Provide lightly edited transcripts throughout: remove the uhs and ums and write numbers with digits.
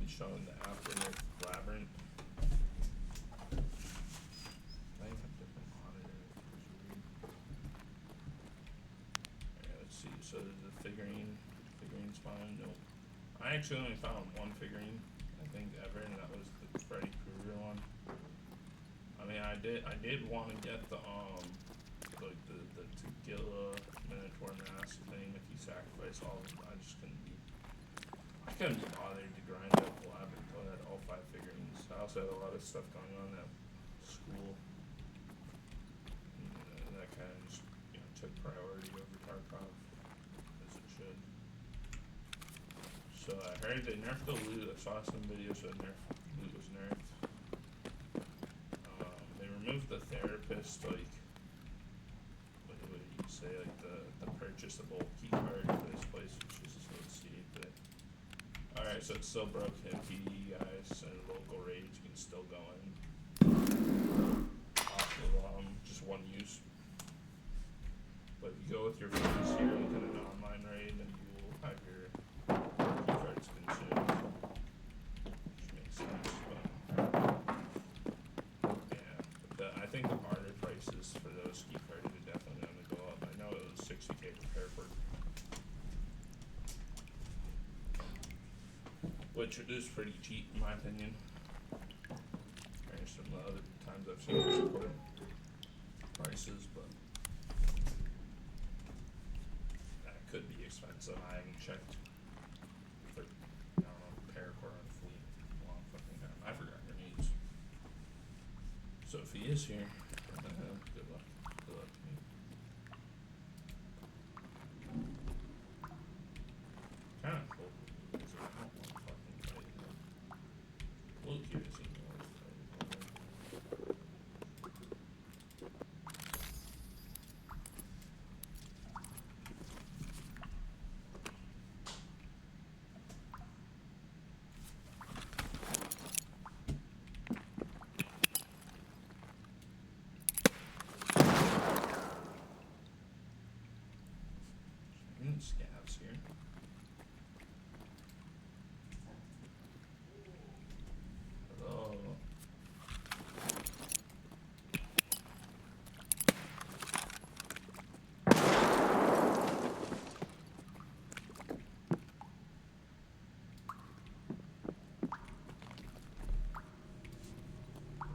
be showing the after nerf Labyrinth. I have different monitors. Alright, let's see. So the figurine spawn. Nope. I actually only found one figurine, I think, ever, and that was the Freddy Krueger one. I mean, I did want to get the like the Tagilla Minotaur mask thing. If you sacrifice all of them, I couldn't be bothered to grind up the Labyrinth until I had all 5 figurines. I also had a lot of stuff going on at school. And that kind of just, took priority over Tarkov, as it should. So I heard they nerfed the loot. I saw some videos that loot was nerfed. They removed the therapist, like, what do you say, like the purchasable keycard for this place, which is, let's see, alright, so it's still broken. PD guys and local raids, you can still go in off of just one use. But if you go with your friends here, like in an online raid, then you will have your keycards consumed. Which makes sense, but yeah. I think the barter prices for those keycards are definitely going to go up. I know it was 60k for Fairport, which is pretty cheap in my opinion. There's some other times I've seen Fairport prices, but that could be expensive. I haven't checked for, I don't know, Paracord on Fleet in a long fucking time. I forgot your needs. So if he is here, good luck. Good luck to me. Kinda cool. So I don't want to fucking fight him. Luke here is even worse fighting. Scavs here. Hello.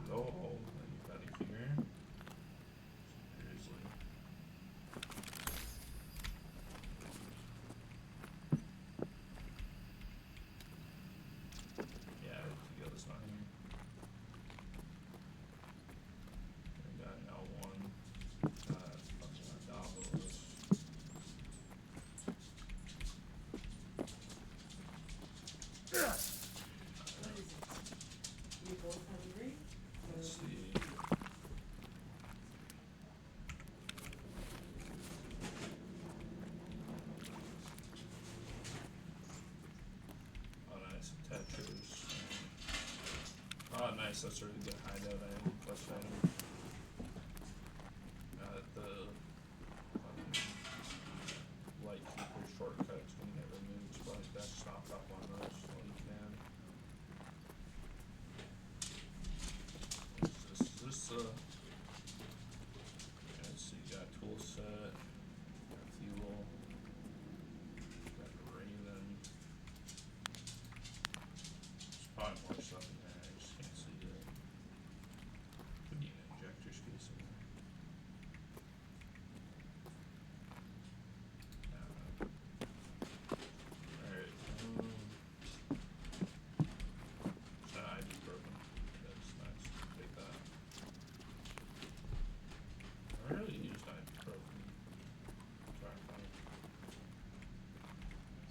Hello. Anybody here? Seriously. Yeah, Tegilla's not here. We got an L1. That's fucking Davos. You both hungry? Let's see. Oh, nice. Tetris. Oh, nice. That's a really good hideout item. Plus item. The light keeper shortcuts can get removed, so like that. Stock up on those when you can. Yeah, so you got tool set, got fuel, got Raven. There's probably more stuff in there, I just can't see it. Could be an injector's case in there. Alright, so ID broken. That's nice. Take that. I really used ID broken. Try and find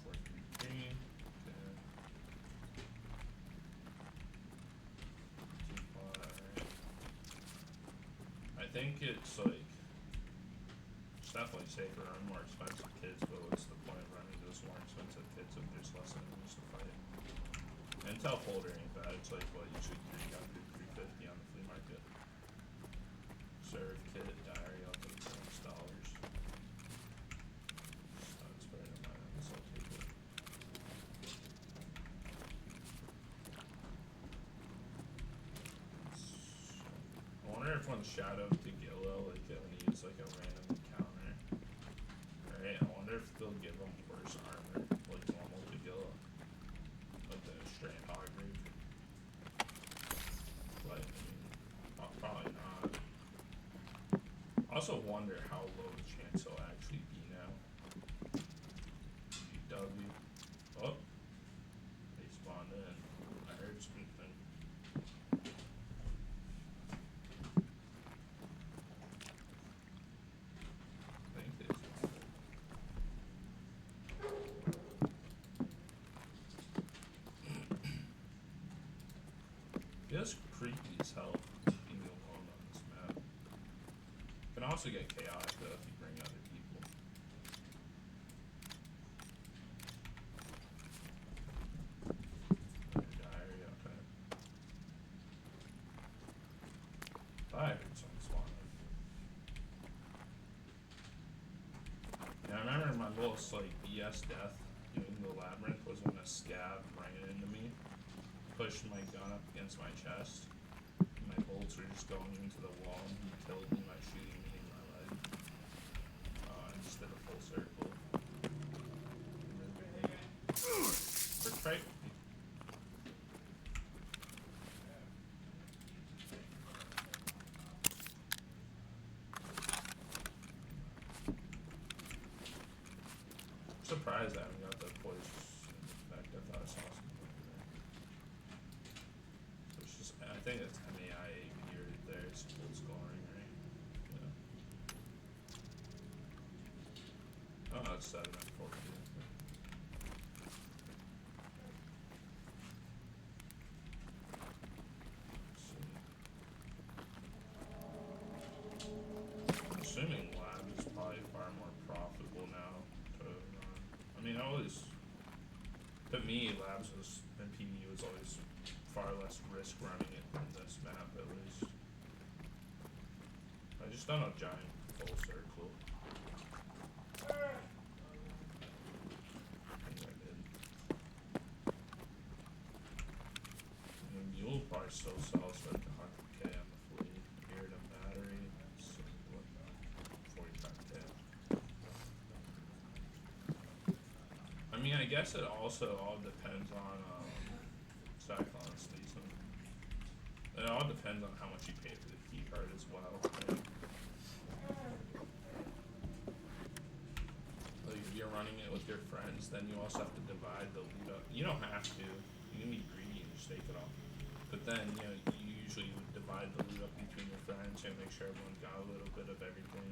433. Okay. Teapot, alright. I think it's like, it's definitely safer on more expensive kids, but what's the point of running those more expensive kids if there's less enemies to fight? Intel folder ain't bad, it's like what, usually 300, 350 on the flea market. Serve kit, diary, I'll take $6. It's better than mine, I guess I'll take it. nerf one Shadow to Gillo, like when he uses like a random encounter. Alright, I wonder if they'll give him worse armor, like normal to Gillo. Like the straight hog rig. But, I mean, probably not. I also wonder how low the chance he'll actually be now. UW. Oh. They spawned in. I heard something. I think they spawned in. Feels creepy as hell being alone on this map. Can also get chaotic though if you bring other people. Diary, okay. I heard someone spawning. Yeah, I remember my most like BS death doing the Labyrinth was when a scab ran into me, pushed my gun up against my chest. My bolts were just going into the wall and he killed me by shooting me in my leg. I just did a full circle. First fight. I'm surprised I haven't got the poison effect. I thought I saw something over there. So it's just, I think it's MAIA here, there, it's full scoring, right? Yeah. Oh, no, it's 7 and 4. I'm assuming Lab is probably far more profitable now to run. I mean, to me, Labs and PvE was always far less risk running it than this map, at least. I just done a giant full circle. I think I did. And you'll probably still sell us like 100k on the fleet. Here to battery, that's what, 45k. I mean, I guess it also all depends on Cyclone's season. It all depends on how much you pay for the keycard as well. Right? Like if you're running it with your friends, then you also have to divide the loot up. You don't have to. You can be greedy and just take it all. But then, you know, you usually would divide the loot up between your friends and make sure everyone got a little bit of everything.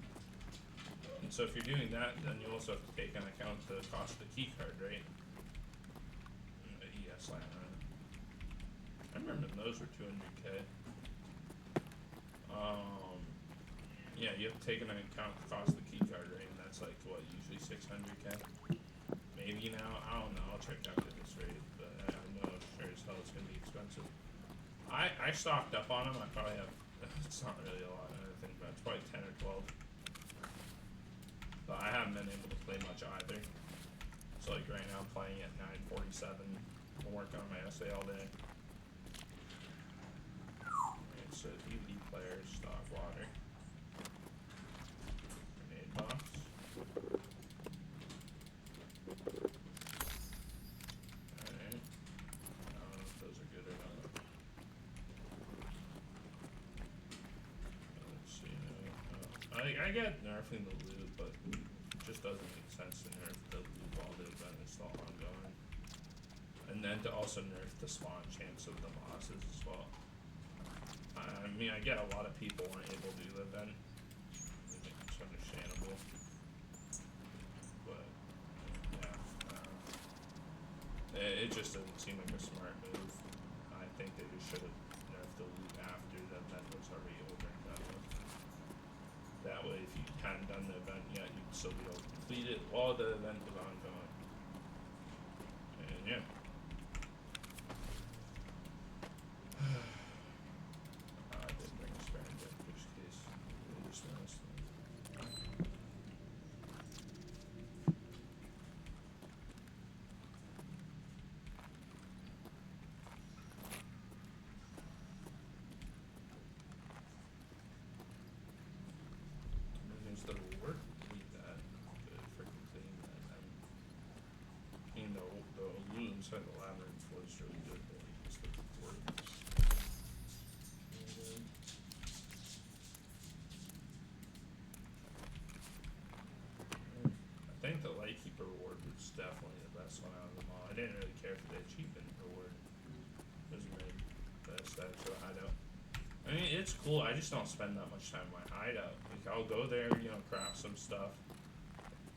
And so if you're doing that, then you also have to take into account the cost of the keycard, right? The ES line, right? I remember those were 200k. Yeah, you have to take into account the cost of the keycard, right? And that's like, what, usually 600k? Maybe now? I don't know, I'll check out this rate, but I know sure as hell it's gonna be expensive. I stocked up on them, I probably have, it's not really a lot, I think, but it's probably 10 or 12. But I haven't been able to play much either. So like right now I'm playing at 9:47. I'm working on my essay all day. Alright, so DVD player, stock water. Grenade box. Alright. I don't know if those are good or not. Let's see now. I get nerfing the loot, but it just doesn't make sense to nerf the loot while the event is still ongoing. And then to also nerf the spawn chance of the bosses as well. I mean, I get a lot of people weren't able to do the event. I think it's understandable. But, yeah. It just doesn't seem like a smart move. I think they just should have nerfed the loot after the event was already over and done with. That way, if you hadn't done the event yet, you'd still be able to complete it while the event was ongoing. And yeah. I didn't bring a spare inject just in case. Really just noticed that. the reward need that for completing that? I mean, the loot inside the Labyrinth was really good, but like, just the reward was really good. I think the Lightkeeper reward was definitely the best one out of them all. I didn't really care for the achievement reward. It was mid, but I decided to hideout. I mean, it's cool. I just don't spend that much time in my hideout. Like, I'll go there, you know, craft some stuff,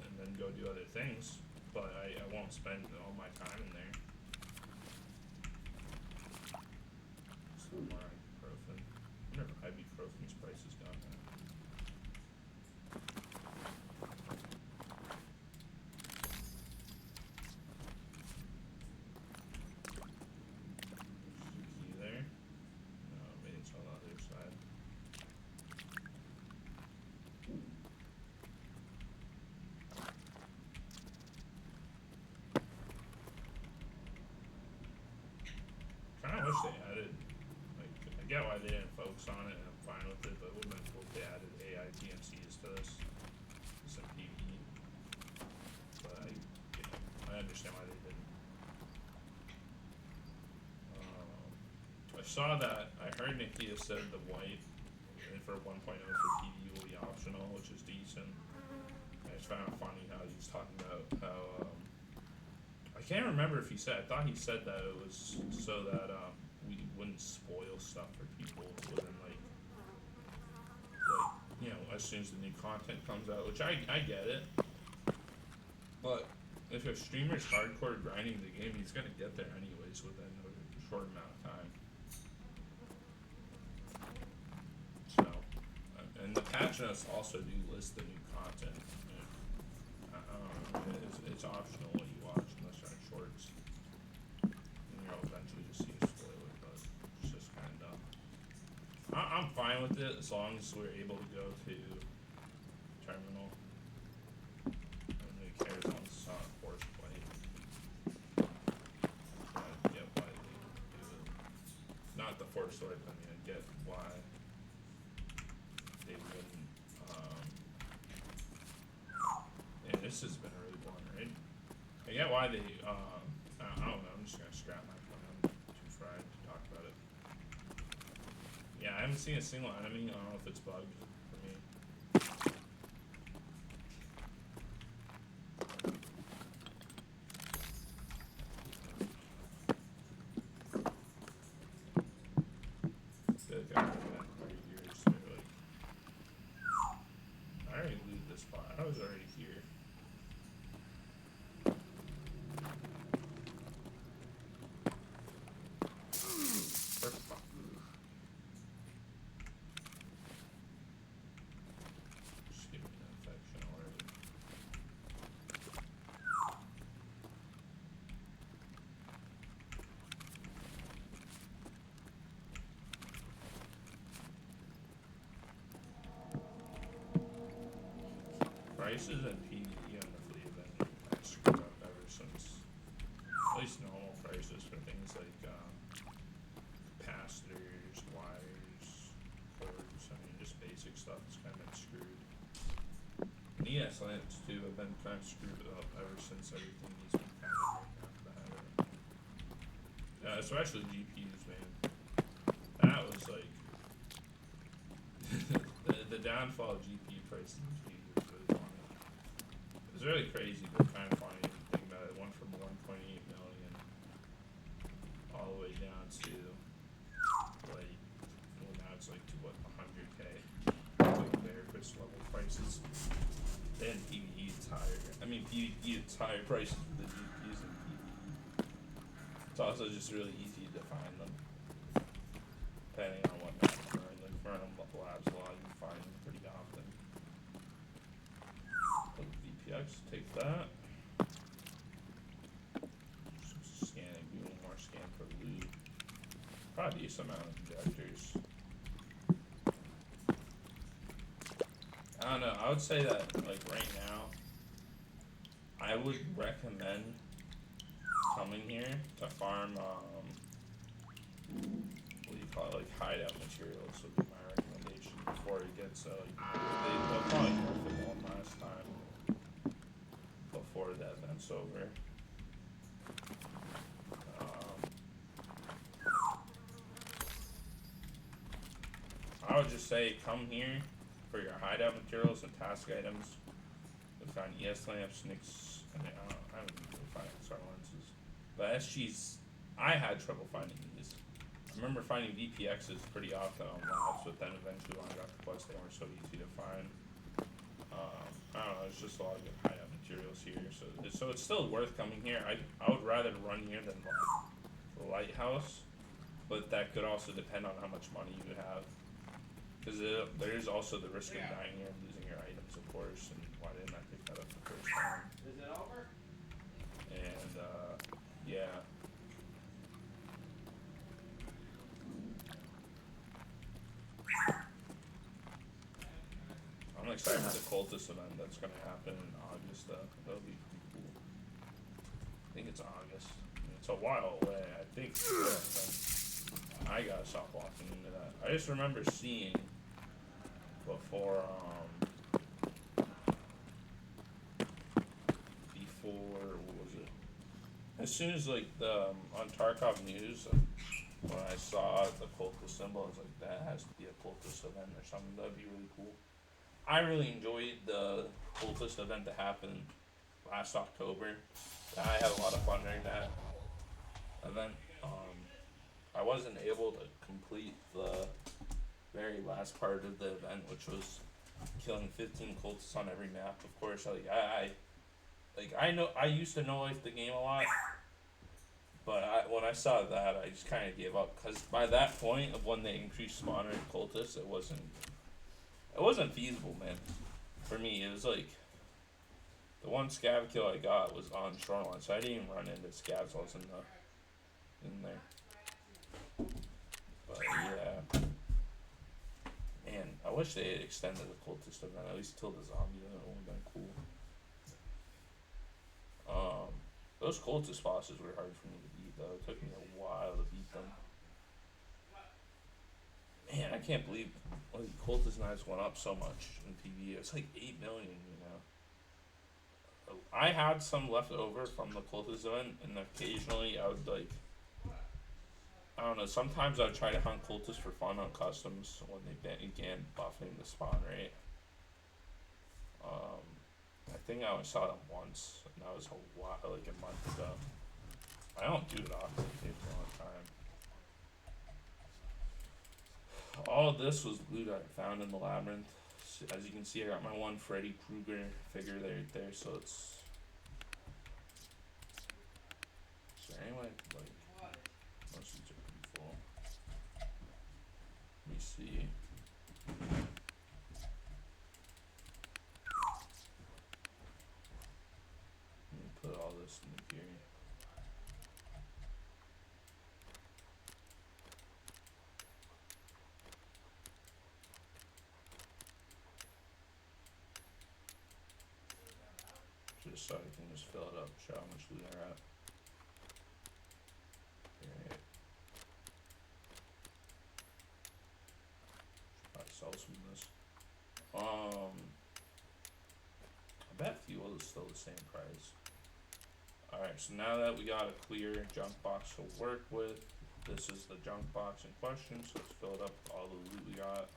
and then go do other things. But I won't spend all my time in there. Still more ibuprofen. I wonder if ibuprofen's price has gone down. Key there. No, maybe it's on the other side. Kinda wish they added, like, I get why they didn't focus on it, and I'm fine with it, but it would've been cool if they added AI TNCs to this. Some PvE. But I understand why they didn't. I saw that, I heard Nikia said the white for 1.0 for PvE will be optional, which is decent. I just found it funny how he was talking about how, I can't remember if he said, I thought he said that it was so that, we wouldn't spoil stuff for people within, like, you know, as soon as the new content comes out, which I get it. But if a streamer's hardcore grinding the game, he's gonna get there anyways within a short amount of time. So, and the patch notes also do list the new content. It's optional what you watch unless you're on shorts. And you'll eventually just see a spoiler, but it's just kind of dumb. I'm fine with it as long as we're able to go to terminal. I don't really care as long as it's not a force play. I get why they do it. Not the force wipe, I mean, I get why they wouldn't. Yeah, this has been a really boring raid. I get why they, I don't know, I'm just gonna scrap my point. I'm too fried to talk about it. Yeah, I haven't seen a single enemy. I don't know if it's bugged for me. I feel like I've been back for years. So like, I already looted this spot. I was already here. Just give me an infection already. Prices and PvE on the flea have been kind of screwed up ever since, at least normal prices for things like capacitors, wires, cords. I mean, just basic stuff has kind of been screwed. And ES lamps too have been kind of screwed up ever since everything needs to be kind of after that. Yeah, especially GPUs, man. That was like the downfall of GPU prices was really funny. It was really crazy, but kind of funny if you think about it. It went from 1.8 million all the way down to like, well, now it's like to what, 100K. Like therapist level prices. Then PvE is higher. I mean, PvE is higher prices for the GPUs than PvE. It's also just really easy to find them, depending on what map you're in. Like, if you're in a labs a lot, you can find them pretty often. Put VPX, take that. Just scanning, do one more scan for loot. Probably a decent amount of injectors. I don't know, I would say that, like, right now, I would recommend coming here to farm, what do you call it, like, hideout materials would be my recommendation before it gets, they'll probably nerf it this time before the event's over. I would just say come here for your hideout materials and task items. You'll find ES lamps, Nicks, I haven't really found XR lenses. But SG's, I had trouble finding these. I remember finding VPXs pretty often on labs, but then eventually when I got the Quest, they weren't so easy to find. I don't know, there's just a lot of good hideout materials here, so it's still worth coming here. I would rather run here than the Lighthouse, but that could also depend on how much money you have. Because there is also the risk of dying here and losing your items, of course, and why didn't I pick that up the first time? Is it over? And, yeah. I'm excited for the Cultist event that's going to happen in August, though. That'll be pretty cool. I think it's August. It's a while away, I think. I gotta stop walking into that. I just remember seeing before, what was it? As soon as, like, on Tarkov News, when I saw the Cultist symbol, I was like, that has to be a Cultist event or something. That'd be really cool. I really enjoyed the Cultist event that happened last October. I had a lot of fun during that event. I wasn't able to complete the very last part of the event, which was killing 15 cultists on every map. Of course, I used to know the game a lot, but when I saw that, I just kind of gave up, because by that point of when they increased spawn rate cultists, it wasn't feasible, man. For me, it was like the one scav kill I got was on Shoreline, so I didn't even run into scavs while I was in there. But yeah, man, I wish they had extended the cultist event at least till the zombie event. It would have been cool. Those cultist bosses were hard for me to beat, though. It took me a while to beat them. Man, I can't believe cultist knives went up so much in PvE. It's like 8 million, you know. I had some left over from the cultist event, and occasionally I would I don't know, sometimes I would try to hunt cultists for fun on customs when they began buffing the spawn rate. I think I only saw them once, and that was a while, like a month ago. I don't do it often, it takes a long time. All of this was loot I found in the Labyrinth. As you can see, I got my one Freddy Krueger figure right there, so it's... Is there any way, most of these are pretty full. Let me see. Let me put all this in here. Just so I can just fill it up, show how much loot I got. Alright. Should probably sell some of this. I bet fuel is still the same price. Alright, so now that we got a clear junk box to work with, this is the junk box in question, so let's fill it up with all the loot we got.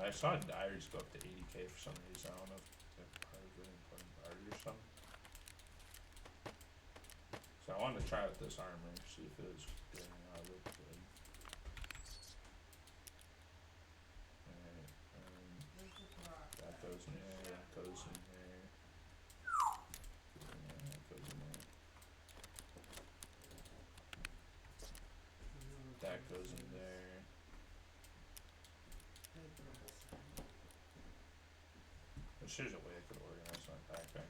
I saw diaries go up to 80k for some reason. I don't know if they're part of really important barter or something. So I wanted to try out this armor, see if it was good or not. It looked good. Alright, that goes in there, that goes in there. Yeah, that goes in there. That goes in there. There's a way I could organize my backpack.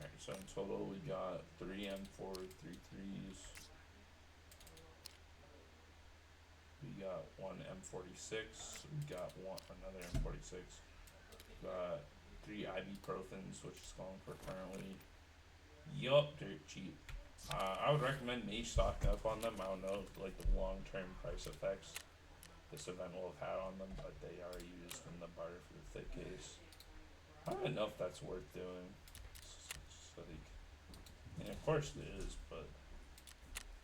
Alright, so in total we got 3 M4 3 3s. We We got one M46. We got another M46. Got 3 ibuprofens, which is going for currently, yup, dirt cheap. I would recommend me stocking up on them. I don't know like the long-term price effects this event will have had on them, but they are used in the barter for the thick case. I don't know if that's worth doing. It's like, and of course it is, but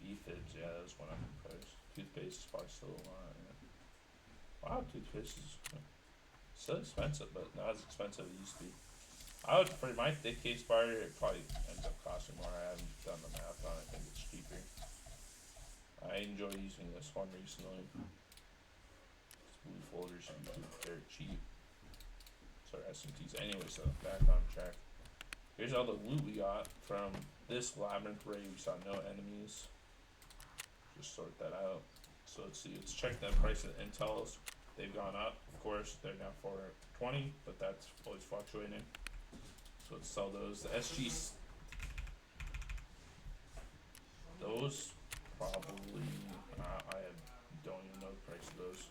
Pve, yeah, that was one of the price. Toothpaste is probably still a lot. Yeah. Wow, toothpaste is still expensive, but not as expensive as it used to be. I would, for my thick case barter, it probably ends up costing more. I haven't done the math on it. I think it's cheaper. I enjoy using this one recently. These blue folders are usually dirt cheap. Sorry, SMTs. Anyway, so back on track. Here's all the loot we got from this Labyrinth raid. We saw no enemies. Just sort that out. So let's see. Let's check the price of the intels. They've gone up, of course. They're now 420, but that's always fluctuating. So let's sell those. The SGs, those probably, don't even know the price of those.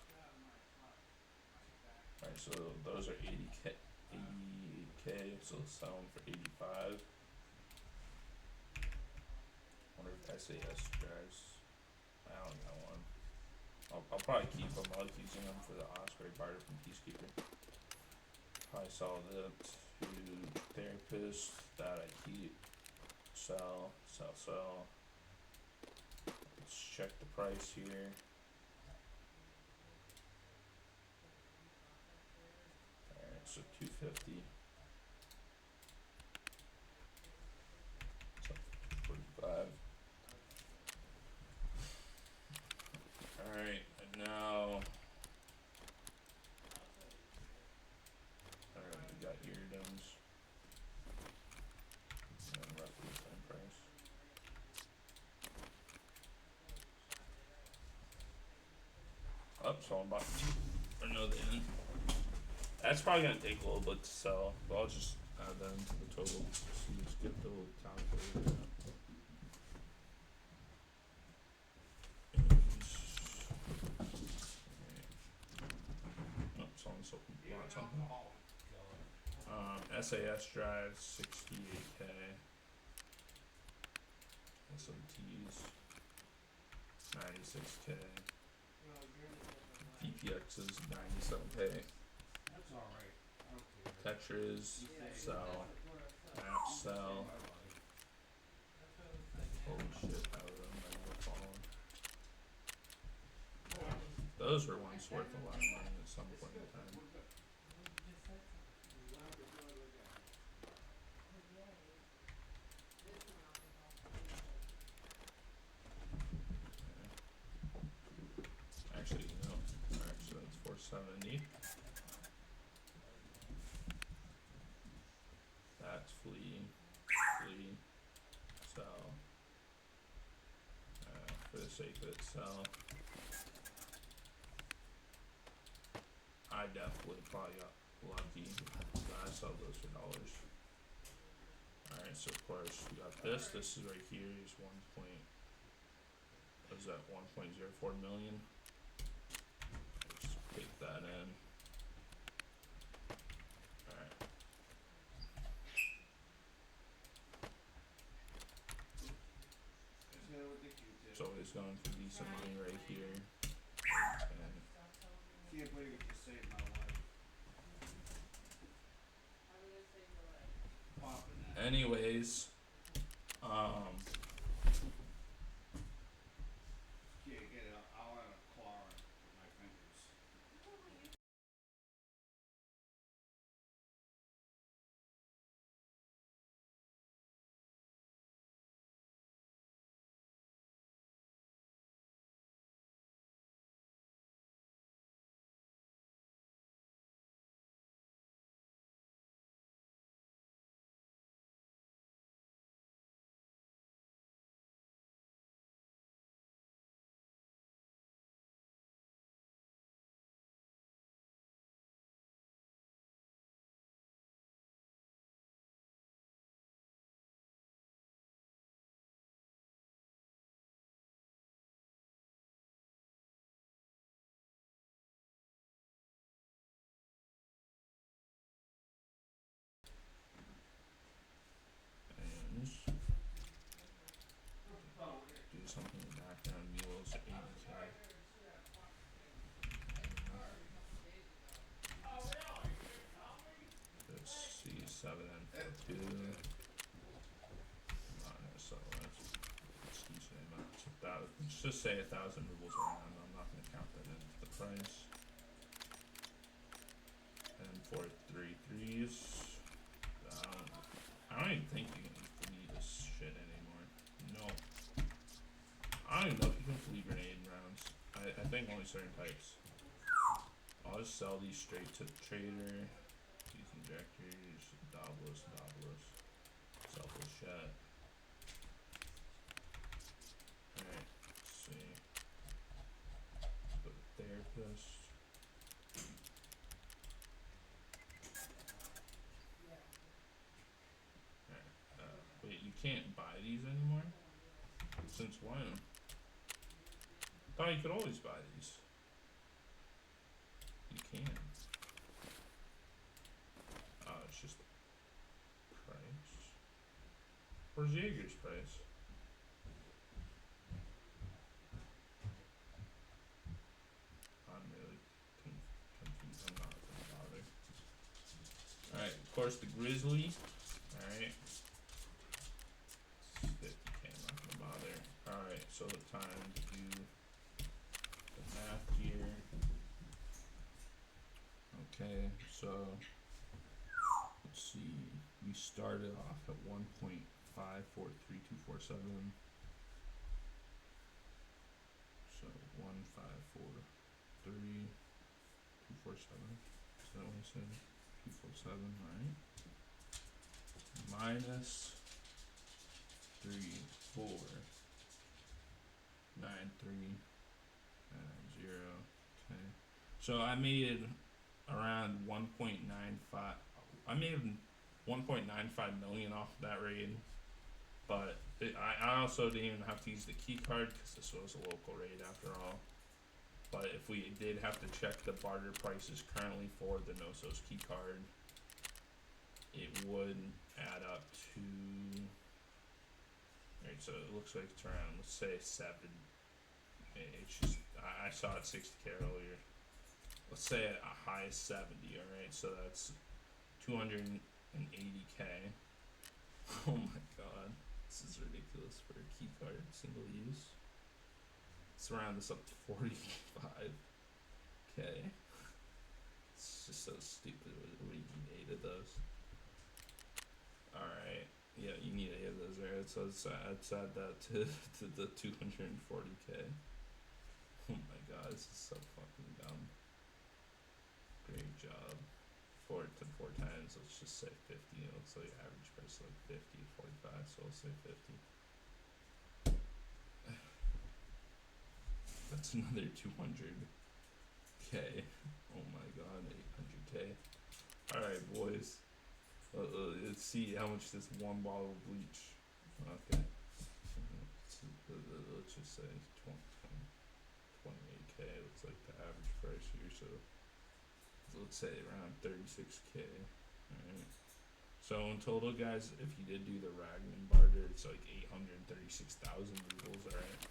Alright, so those are 80k, so let's sell them for 85. Wonder if SAS drives. I don't got one. I'll probably keep them. I like using them for the Osprey barter from Peacekeeper. Probably sell the to Therapist that I keep. Sell. Let's check the price here. Alright, so 250. So 45. Alright, and now. Alright, we got eardoms. And roughly the same price. So I'm about to, or no, they didn't. That's probably gonna take a little bit to sell, but I'll just add that into the total. So let's get the little calculator out. Someone's something. SAS drives 68k. SMTs 96k. DPXs 97k. Tetras sell. Maps sell. Holy shit, how did I never follow? Those were once worth a lot of money at some point in time. Actually, no. Alright, so that's 470. That's flee. Sell. For the sake of it, sell. I definitely probably got lucky. I sell those for dollars. Alright, so of course we got this. This is right here is 1.04 million. Just pick that in. Alright. It's always going for decent money right here. And can't believe you just saved my life. Popping that. anyways, 4.7 and 4.2. So excuse me, it's let's just say 1,000 rubles around. I'm not gonna count that into the price. And 4.33s. I don't even think you can flee this shit anymore. No. I don't even know if you can flee grenade rounds. I think only certain types. I'll just sell these straight to the trader. These injectors, Doblos, selfless shot. Alright, let's see. Let's go to therapist. Wait, you can't buy these anymore? Since when? I thought you could always buy these. You can. It's just price. Where's Jaeger's price? I'm really confused. I'm not gonna bother. Alright, of course the Grizzly. Alright. 50k, I'm not gonna bother. Alright, so the time to do the math here. Okay, so let's see. We started off at 1.543247. So 1.543247. Is that what I said? 247, alright. Minus 3.49390. Okay. So I made around 1.95. I made 1.95 million off of that raid, but I also didn't even have to use the key card because this was a local raid after all. But if we did have to check the barter prices currently for the Nosos key card, it would add up to. Alright, so it looks like it's around, let's say 7. It's just, I saw it 60k earlier. Let's say a high 70, alright, so that's 280k. Oh my god, this is ridiculous for a key card, single use. Let's round this up to 45k. It's just so stupid. What do you need 8 of those? Alright, yeah, you need 8 of those, right? So let's add that to the 240k. Oh my god, this is so fucking dumb. Great job. 4 times, let's just say 50. It looks like average price like 50 to 45, so I'll say 50. That's another 200k. Oh my god, 800k. Alright, boys. Let's see how much this one bottle of bleach. Okay. Let's just say 28k. Looks like the average price here, so let's say around 36k. Alright. So in total, guys, if you did do the Ragman barter, it's like 836,000 rubles, alright?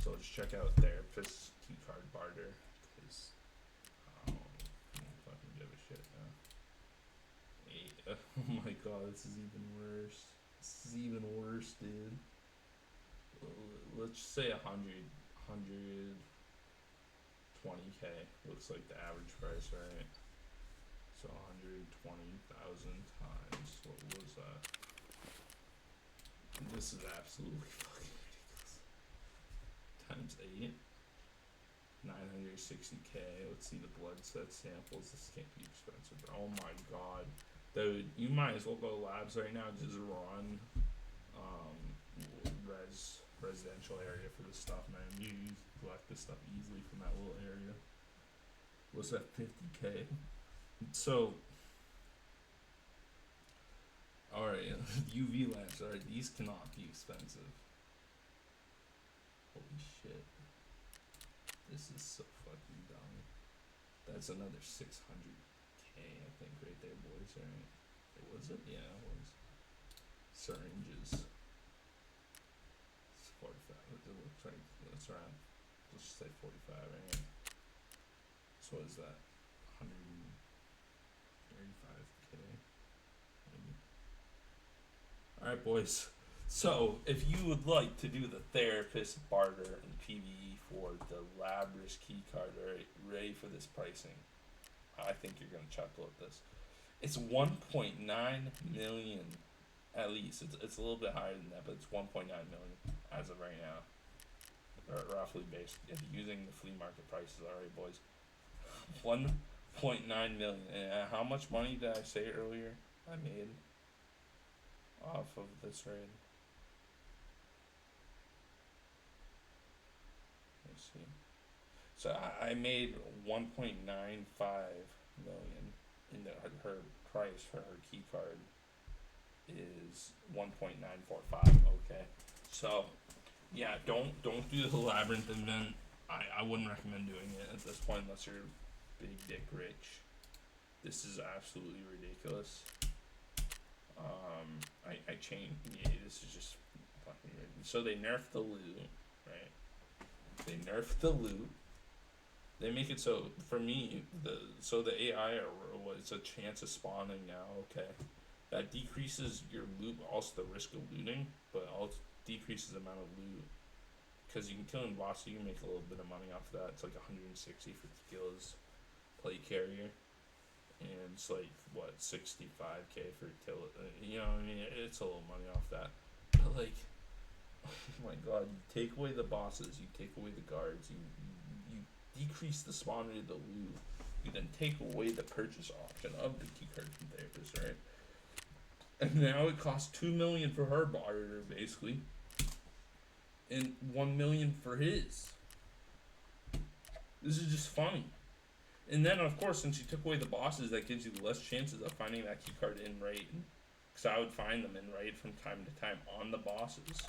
So just check out Therapist Keycard barter, because I don't fucking give a shit now. Oh my god, this is even worse. This is even worse, dude. Let's say 120k looks like the average price, right? So 120,000 times, what was that? This is absolutely fucking ridiculous. Times 8. 960k. Let's see the blood set samples. This can't be expensive. Oh my god. Dude, you might as well go to labs right now. Just run residential area for this stuff, man. You collect this stuff easily from that little area. What's that, 50k? So, alright, UV lamps, alright, these cannot be expensive. Holy shit. This is so fucking dumb. That's another 600k, I think, right there, boys, alright? Was it? Yeah, it was. Syringes. It's 45. It looks like it's around. Let's just say 45, right? So what is that? 135k. Maybe. Alright, boys. So, if you would like to do the therapist barter and PvE for the Labyrinth Keycard, ready for this pricing, I think you're going to chuckle at this. It's 1.9 million, at least. It's a little bit higher than that, but it's 1.9 million as of right now. Or roughly based, using the flea market prices. Alright, boys. 1.9 million. And how much money did I say earlier I made off of this raid? Let's see. So I made 1.95 million, and her price for her key card is 1.945. Okay, so yeah, don't do the Labyrinth event. I wouldn't recommend doing it at this point unless you're big dick rich. This is absolutely ridiculous. I changed. Yeah, this is just fucking ridiculous. So they nerfed the loot, right? They nerfed the loot. They make it so for me the AI it's a chance of spawning now. Okay, that decreases your loot, but also the risk of looting, but also decreases the amount of loot because you can kill in boss, so you can make a little bit of money off of that. It's like 160 for Tequila's plate carrier, and it's like what 65k for kill. You know, what I mean, it's a little money off that, but like. Oh my god, you take away the bosses, you take away the guards, you decrease the spawn rate of the loot, you then take away the purchase option of the keycard from therapist, right? And now it costs 2 million for her barter, basically, and 1 million for his. This is just funny. And then, of course, since you took away the bosses, that gives you less chances of finding that keycard in raid. Because I would find them in raid from time to time on the bosses.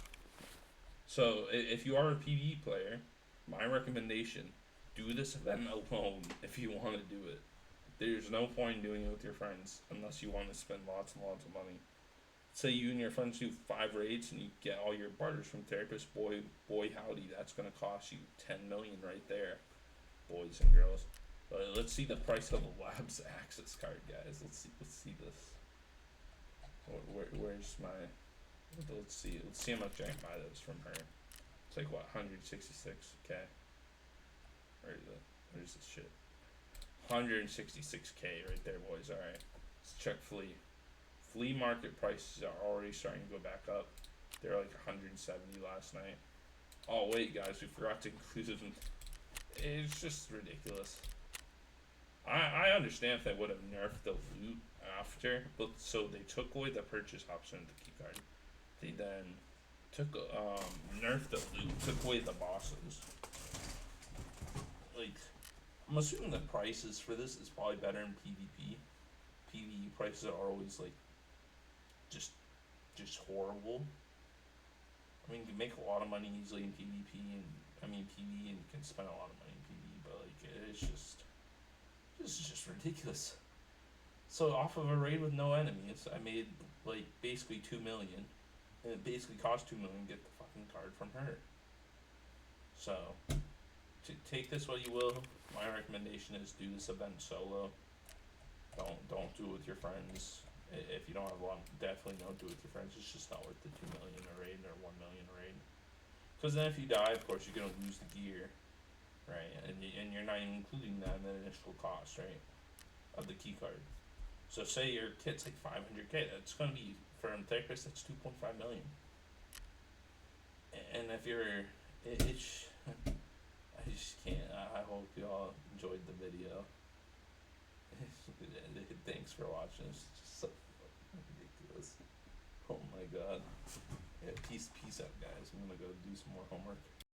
So, if you are a PvE player, my recommendation, do this event alone if you want to do it. There's no point in doing it with your friends unless you want to spend lots and lots of money. Say you and your friends do 5 raids and you get all your barters from therapist, boy howdy, that's going to cost you 10 million right there, boys and girls. But let's see the price of a Labs access card, guys. Let's see this. Where's my... Let's see how much I can buy those from her. It's like what, 166k. Where's this shit? 166k right there, boys. Alright. Let's check Flea. Flea market prices are already starting to go back up. They're like 170 last night. Oh wait, guys, we forgot to include them. It's just ridiculous. I understand if they would have nerfed the loot after, but so they took away the purchase option of the keycard. They then took nerfed the loot, took away the bosses. Like, I'm assuming the prices for this is probably better in PvP. PvE prices are always like just horrible. I mean, you can make a lot of money easily in PvP, and PvE, and you can spend a lot of money in PvE, but like it's just ridiculous. So off of a raid with no enemies, I made like basically 2 million. And it basically cost 2 million to get the fucking card from her. So, take this what you will. My recommendation is do this event solo. Don't do it with your friends. If you don't have a lot, definitely don't do it with your friends. It's just not worth the 2 million a raid or 1 million a raid. Because then if you die, of course, you're gonna lose the gear, right? And you're not even including that in the initial cost, right, of the key card. So say your kit's like 500k. That's gonna be, for a therapist, that's 2.5 million. And if you're, I just can't. I hope you all enjoyed the video. Thanks for watching. It's just so ridiculous. Oh my god. Yeah, peace out, guys. I'm gonna go do some more homework.